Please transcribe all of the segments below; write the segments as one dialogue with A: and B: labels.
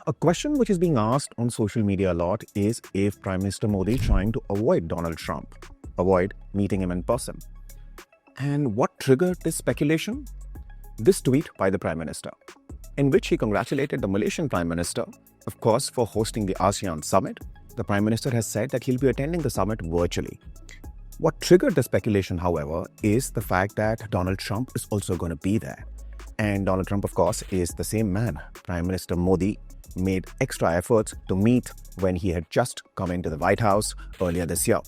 A: A question which is being asked on social media a lot is if Prime Minister Modi trying to avoid Donald Trump, avoid meeting him in person. And what triggered this speculation? This tweet by the Prime Minister, in which he congratulated the Malaysian Prime Minister, of course, for hosting the ASEAN Summit. The Prime Minister has said that he'll be attending the summit virtually. What triggered the speculation, however, is the fact that Donald Trump is also going to be there. And Donald Trump, of course, is the same man. Prime Minister Modi made extra efforts to meet when he had just come into the White House earlier this year.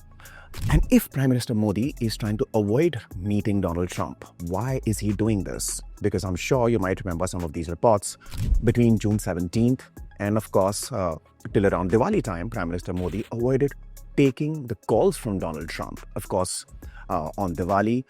A: And if Prime Minister Modi is trying to avoid meeting Donald Trump, why is he doing this? Because I'm sure you might remember some of these reports. Between June 17th and, of course, till around Diwali time, Prime Minister Modi avoided taking the calls from Donald Trump. Of course, on Diwali,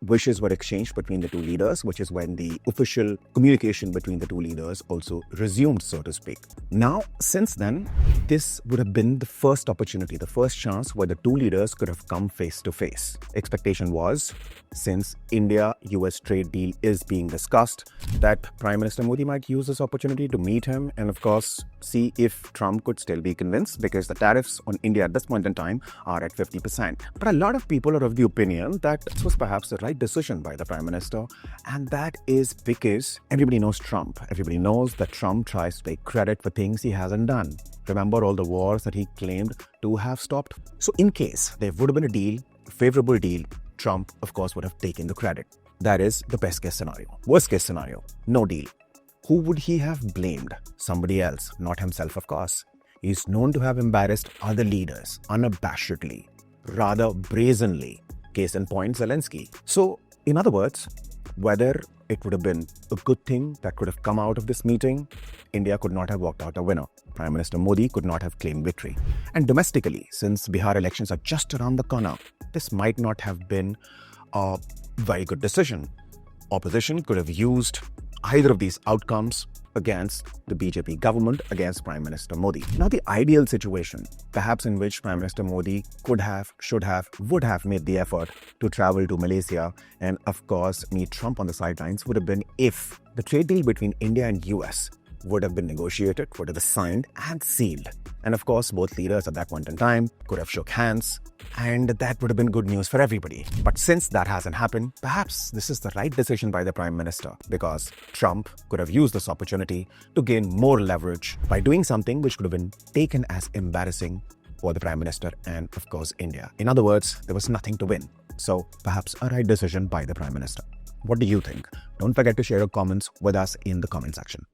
A: wishes were exchanged between the two leaders, which is when the official communication between the two leaders also resumed, so to speak. Now, since then, this would have been the first opportunity, the first chance where the two leaders could have come face to face. Expectation was, since India-US trade deal is being discussed, that Prime Minister Modi might use this opportunity to meet him and, of course, see if Trump could still be convinced, because the tariffs on India at this point in time are at 50%. But a lot of people are of the opinion that this was perhaps the right decision by the Prime Minister, and that is because everybody knows Trump. Everybody knows that Trump tries to take credit for things he hasn't done. Remember all the wars that he claimed to have stopped? So in case there would have been a deal, a favorable deal, Trump, of course, would have taken the credit. That is the best case scenario. Worst case scenario, no deal. Who would he have blamed? Somebody else, not himself, of course. He is known to have embarrassed other leaders unabashedly, rather brazenly. Case in point, Zelensky. So, in other words, whether it would have been a good thing that could have come out of this meeting, India could not have walked out a winner. Prime Minister Modi could not have claimed victory. And domestically, since Bihar elections are just around the corner, this might not have been a very good decision. Opposition could have used either of these outcomes against the BJP government, against Prime Minister Modi. Now, the ideal situation, perhaps in which Prime Minister Modi could have, should have, would have made the effort to travel to Malaysia and, of course, meet Trump on the sidelines, would have been if the trade deal between India and US would have been negotiated, would have been signed and sealed. And of course, both leaders at that point in time could have shook hands, and that would have been good news for everybody. But since that hasn't happened, perhaps this is the right decision by the Prime Minister, because Trump could have used this opportunity to gain more leverage by doing something which could have been taken as embarrassing for the Prime Minister and, of course, India. In other words, there was nothing to win. So perhaps a right decision by the Prime Minister. What do you think? Don't forget to share your comments with us in the comment section.